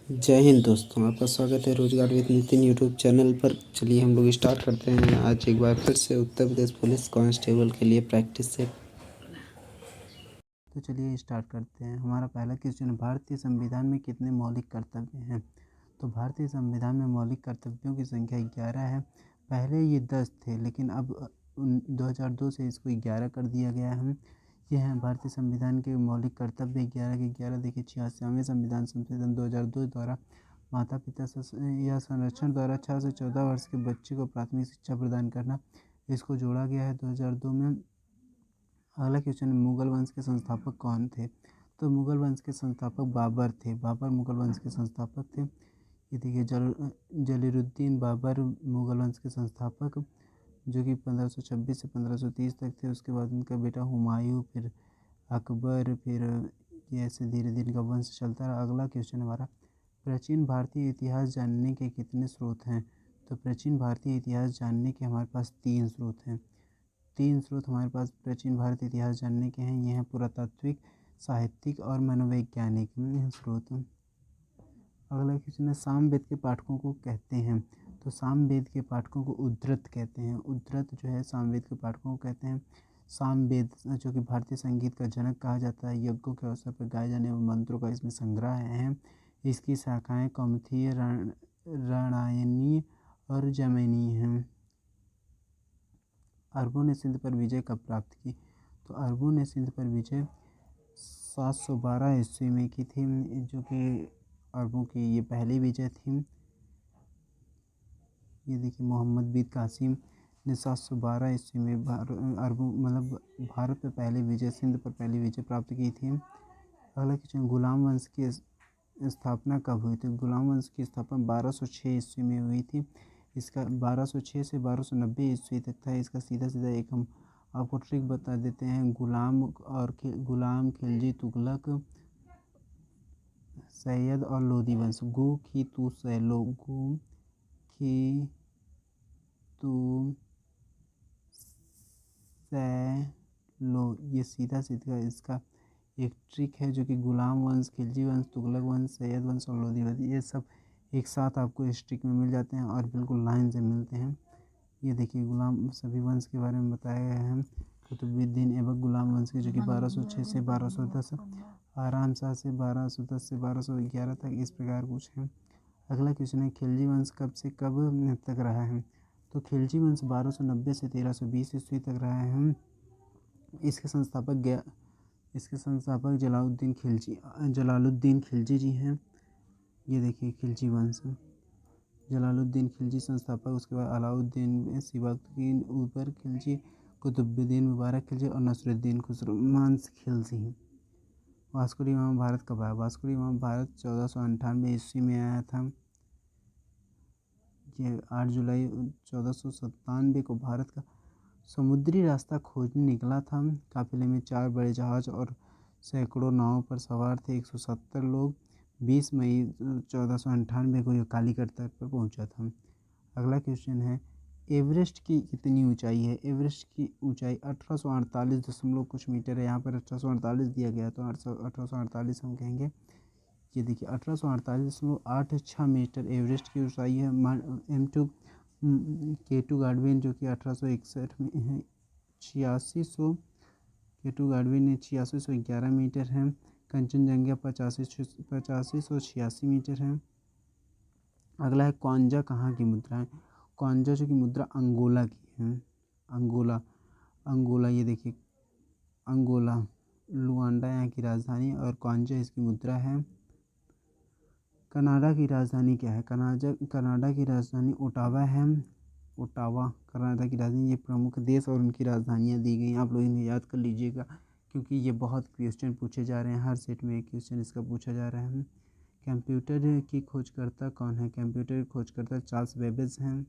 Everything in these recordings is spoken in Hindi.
जय हिंद दोस्तों, आपका स्वागत है रोजगार विद नितिन यूट्यूब चैनल पर। चलिए हम लोग स्टार्ट करते हैं आज एक बार फिर से उत्तर प्रदेश पुलिस कांस्टेबल के लिए प्रैक्टिस से। तो चलिए स्टार्ट करते हैं। हमारा पहला क्वेश्चन, भारतीय संविधान में कितने मौलिक कर्तव्य हैं? तो भारतीय संविधान में मौलिक कर्तव्यों की संख्या 11 है। पहले ये 10 थे, लेकिन अब 2002 से इसको 11 कर दिया गया है। ये हैं भारतीय संविधान के मौलिक कर्तव्य 11 के 11। देखिए, 86वें संविधान संशोधन 2002 द्वारा माता पिता या संरक्षण द्वारा 6 से 14 वर्ष के बच्चे को प्राथमिक शिक्षा प्रदान करना, इसको जोड़ा गया है 2002 में। अगला क्वेश्चन, मुगल वंश के संस्थापक कौन थे? तो मुगल वंश के संस्थापक बाबर थे। बाबर मुगल वंश के संस्थापक थे। ये देखिए, जलीलुद्दीन बाबर मुगल वंश के संस्थापक, जो कि 1526 से 1530 तक थे। उसके बाद उनका बेटा हुमायूं, फिर अकबर, फिर ये ऐसे धीरे धीरे का वंश चलता रहा। अगला क्वेश्चन हमारा, प्राचीन भारतीय इतिहास जानने के कितने स्रोत हैं? तो प्राचीन भारतीय इतिहास जानने के हमारे पास 3 स्रोत हैं। 3 स्रोत हमारे पास प्राचीन भारतीय इतिहास जानने के हैं। ये हैं पुरातात्विक, साहित्यिक और मनोवैज्ञानिक स्रोत। अगला क्वेश्चन है, सामवेद के पाठकों को कहते हैं? तो सामवेद के पाठकों को उद्धृत कहते हैं। उद्धृत जो है सामवेद के पाठकों को कहते हैं। सामवेद, जो कि भारतीय संगीत का जनक कहा जाता है, यज्ञों के अवसर पर गाए जाने वाले मंत्रों का इसमें संग्रह है। इसकी शाखाएं कौमुदीय, राणायणीय और जैमिनी हैं। अरबों ने सिंध पर विजय कब प्राप्त की? तो अरबों ने सिंध पर विजय 712 ईस्वी में की थी, जो कि अरबों की ये पहली विजय थी। ये देखिए, मोहम्मद बिन कासिम ने 712 ईस्वी में अरबों मतलब भारत पर पहली विजय, सिंध पर पहली विजय प्राप्त की थी। अगला क्वेश्चन, गुलाम वंश की स्थापना कब हुई थी? गुलाम वंश की स्थापना 1206 ईस्वी में हुई थी। इसका 1206 से 1290 ईस्वी तक था। इसका सीधा सीधा एक हम आपको ट्रिक बता देते हैं। गुलाम, खिलजी, तुगलक, सैयद और लोदी वंश। गु की तू सैलो, गु की तू सैलो, ये सीधा सीधा इसका एक ट्रिक है, जो कि गुलाम वंश, खिलजी वंश, तुगलक वंश, सैयद वंश और लोदी वंश, ये सब एक साथ आपको इस ट्रिक में मिल जाते हैं और बिल्कुल लाइन से मिलते हैं। ये देखिए, गुलाम सभी वंश के बारे में बताया गया है। कुतुबुद्दीन ऐबक गुलाम वंश के, जो कि 1206 से 1210, आराम शाह से 1210 से 1211 तक, इस प्रकार कुछ है। अगला क्वेश्चन है, खिलजी वंश कब से कब तक रहा है? तो खिलजी वंश 1290 से 1320 ईस्वी तक रहा है। इसके संस्थापक जलालुद्दीन खिलजी जी हैं। ये देखिए, खिलजी वंश, जलालुद्दीन खिलजी संस्थापक। उसके बाद अलाउद्दीन सिबकतगीन ऊपर खिलजी, कुतुबुद्दीन मुबारक खिलजी और नसरुद्दीन खुसरौमान Khilji. Vasco da Gama Bharat कब आया? वास्को डी गामा भारत 1498 ईस्वी में आया था। ये 8 जुलाई 1497 को भारत का समुद्री रास्ता खोजने निकला था। काफिले में 4 बड़े जहाज और सैकड़ों नावों पर सवार थे 170 लोग। 20 मई 1498 को यह कालीकट तट पर पहुंचा था। अगला क्वेश्चन है, एवरेस्ट की कितनी ऊंचाई है? एवरेस्ट की ऊंचाई 1848 दशमलव कुछ मीटर है। यहाँ पर 1848 दिया गया, तो 1848 हम कहेंगे। ये देखिए, 1848.86 मीटर एवरेस्ट की ऊंचाई है। केटू गाडविन, जो कि 1861 में है, 8600, केटू गाडविन ने 8611 मीटर है। कंचनजंगा 8586 मीटर है। अगला है, क्वांजा कहाँ की मुद्रा है? क्वांजा जो की मुद्रा अंगोला की है। अंगोला, ये देखिए, अंगोला लुआंडा यहाँ की राजधानी और क्वांजा इसकी मुद्रा है। कनाडा की राजधानी क्या है? कनाडा की राजधानी ओटावा है। ओटावा कनाडा की राजधानी। ये प्रमुख देश और उनकी राजधानियाँ दी गई, आप लोग इन्हें याद कर लीजिएगा, क्योंकि ये बहुत क्वेश्चन पूछे जा रहे हैं। हर सेट में एक क्वेश्चन इसका पूछा जा रहा है। कंप्यूटर की खोजकर्ता कौन है? कंप्यूटर की खोजकर्ता चार्ल्स बेबेज हैं।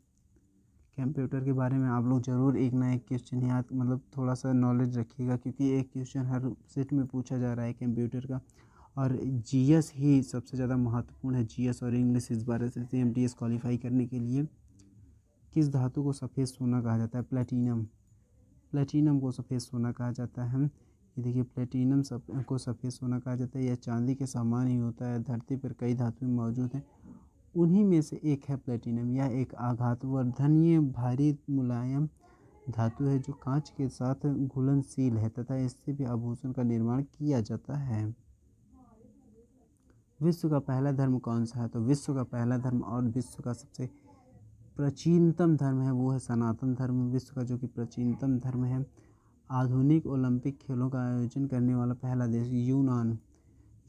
कंप्यूटर के बारे में आप लोग ज़रूर एक ना एक क्वेश्चन याद, मतलब थोड़ा सा नॉलेज रखिएगा, क्योंकि एक क्वेश्चन हर सेट में पूछा जा रहा है कंप्यूटर का। और जीएस ही सबसे ज़्यादा महत्वपूर्ण है। जीएस और इंग्लिश इस बारे से सीएमटीएस क्वालिफाई करने के लिए। किस धातु को सफ़ेद सोना कहा जाता है? प्लेटिनम को सफ़ेद सोना कहा जाता है। ये देखिए प्लेटिनम को सफ़ेद सोना कहा जाता है। यह चांदी के समान ही होता है। धरती पर कई धातुएं मौजूद हैं, उन्हीं में से एक है प्लेटिनम। यह एक आघातवर्धनीय भारी मुलायम धातु है जो कांच के साथ घुलनशील है तथा इससे भी आभूषण का निर्माण किया जाता है। विश्व का पहला धर्म कौन सा है? तो विश्व का पहला धर्म और विश्व का सबसे प्राचीनतम धर्म है वो है सनातन धर्म। विश्व का जो कि प्राचीनतम धर्म है। आधुनिक ओलंपिक खेलों का आयोजन करने वाला पहला देश यूनान।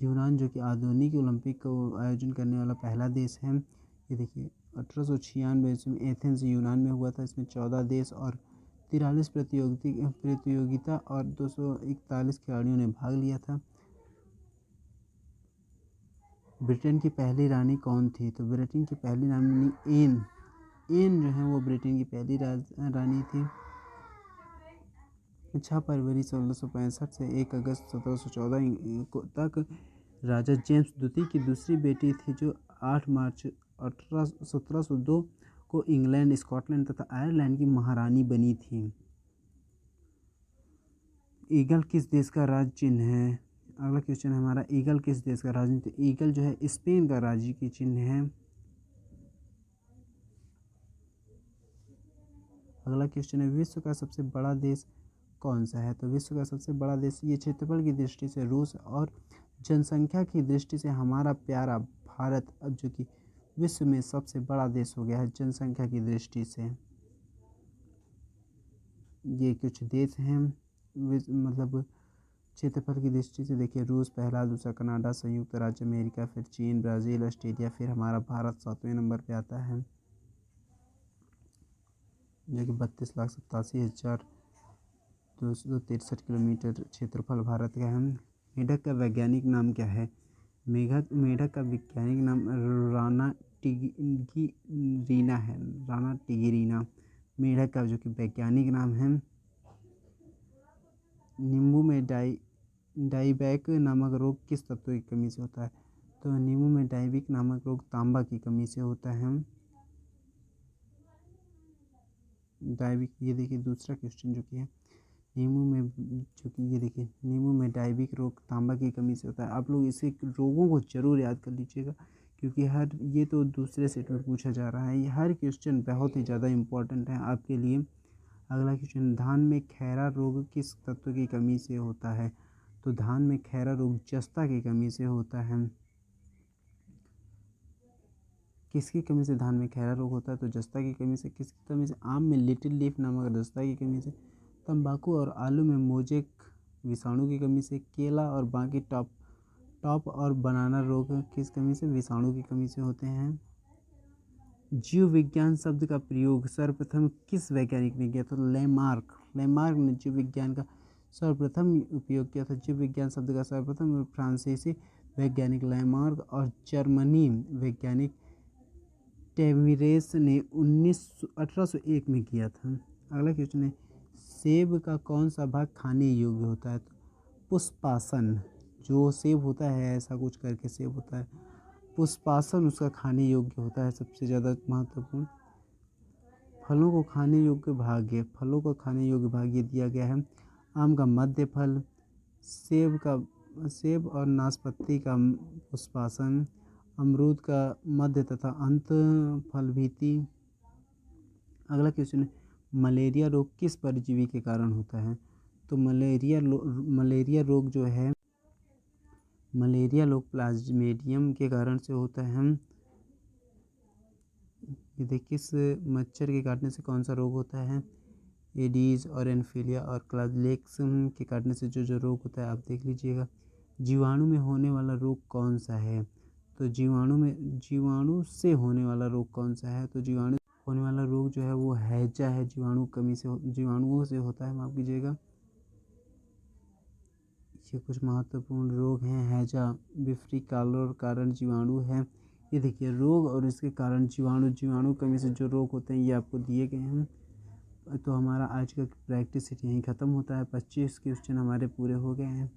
यूनान जो कि आधुनिक ओलंपिक को आयोजन करने वाला पहला देश है। ये देखिए 1896 ईस्वी में एथेंस यूनान में हुआ था। इसमें 14 देश और 43 प्रतियोगिता और 241 खिलाड़ियों ने भाग लिया था। ब्रिटेन की पहली रानी कौन थी? तो ब्रिटेन की पहली रानी एन जो है वो ब्रिटेन की पहली रानी थी। 6 फरवरी 1665 से 1 अगस्त 1714 तक राजा जेम्स द्वितीय की दूसरी बेटी थी जो 8 मार्च 1702 को इंग्लैंड, स्कॉटलैंड तथा आयरलैंड की महारानी बनी थी। ईगल किस देश का राज्य चिन्ह है? अगला क्वेश्चन है हमारा, ईगल किस देश का राज्य? तो ईगल जो है स्पेन का राज्य की चिन्ह है। अगला क्वेश्चन है, विश्व का सबसे बड़ा देश कौन सा है? तो विश्व का सबसे बड़ा देश ये क्षेत्रफल की दृष्टि से रूस और जनसंख्या की दृष्टि से हमारा प्यारा भारत अब जो कि विश्व में सबसे बड़ा देश हो गया है जनसंख्या की दृष्टि से। ये कुछ देश हैं मतलब क्षेत्रफल की दृष्टि से। देखिए रूस पहला, दूसरा कनाडा, संयुक्त राज्य अमेरिका, फिर चीन, ब्राज़ील, ऑस्ट्रेलिया, फिर हमारा भारत 7वें नंबर पे आता है जो कि 32,87,263 किलोमीटर क्षेत्रफल भारत का है। मेढक का वैज्ञानिक नाम क्या है? मेढक का वैज्ञानिक नाम राना टिगिरीना है। राना टिगिरीना मेढक का जो कि वैज्ञानिक नाम है। नींबू में डाइबैक नामक रोग किस तत्व की कमी से होता है? तो नींबू में डाइबिक नामक रोग तांबा की कमी से होता है। डाइबिक, ये देखिए दूसरा क्वेश्चन जो कि है नींबू में जो कि ये देखिए नींबू में डाइबिक रोग तांबा की कमी से होता है। आप लोग इसे रोगों को जरूर याद कर लीजिएगा क्योंकि ये तो दूसरे सेट में पूछा जा रहा है। ये हर क्वेश्चन बहुत ही ज़्यादा इम्पोर्टेंट है आपके लिए। अगला क्वेश्चन, धान में खैरा रोग किस तत्व की कमी से होता है? तो धान में खैरा रोग जस्ता की कमी से होता है। किसकी कमी से धान में खैरा रोग होता है? तो जस्ता की कमी से। किसकी कमी से? आम में लिटिल लीफ नामक जस्ता की कमी से। तंबाकू और आलू में मोजेक विषाणु की कमी से। केला और बाकी टॉप और बनाना रोग किस कमी से? विषाणु की कमी से होते हैं। जीव विज्ञान शब्द का प्रयोग सर्वप्रथम किस वैज्ञानिक ने किया? तो लेमार्क ने जीव विज्ञान का सर्वप्रथम उपयोग किया था। जीव विज्ञान शब्द का सर्वप्रथम फ्रांसीसी वैज्ञानिक लेमार्क और जर्मनी वैज्ञानिक टेमिरेस ने 1801 में किया था। अगला क्वेश्चन है, सेब का कौन सा भाग खाने योग्य होता है? तो पुष्पासन, जो सेब होता है ऐसा कुछ करके सेब होता है, पुष्पासन उसका खाने योग्य होता है सबसे ज़्यादा महत्वपूर्ण। फलों को खाने योग्य भाग ये दिया गया है। आम का मध्य फल, सेब और नाशपाती का पुष्पासन, अमरूद का मध्य तथा अंत फल भीति। अगला क्वेश्चन है, मलेरिया रोग किस परजीवी के कारण होता है? तो मलेरिया रोग जो है मलेरिया रोग प्लाज्मेडियम के कारण से होता है। ये देखिए किस मच्छर के काटने से कौन सा रोग होता है? एडीज और एनफीलिया और क्लाज्लेक्स के काटने से जो रोग होता है आप देख लीजिएगा। जीवाणु में होने वाला रोग कौन सा है? तो जीवाणु से होने वाला रोग कौन सा है? तो जीवाणु होने वाला रोग जो है वो हैजा है। जीवाणुओं से होता है, माफ कीजिएगा। ये कुछ महत्वपूर्ण रोग हैं। हैजा बिफ्री कालर कारण जीवाणु है। ये देखिए रोग और इसके कारण जीवाणु कमी से जो रोग होते हैं ये आपको दिए गए हैं। तो हमारा आज का प्रैक्टिस सेट यहीं ख़त्म होता है। 25 क्वेश्चन हमारे पूरे हो गए हैं।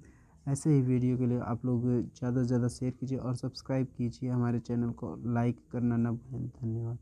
ऐसे ही वीडियो के लिए आप लोग ज़्यादा से ज़्यादा शेयर कीजिए और सब्सक्राइब कीजिए। हमारे चैनल को लाइक करना ना भूलें। धन्यवाद।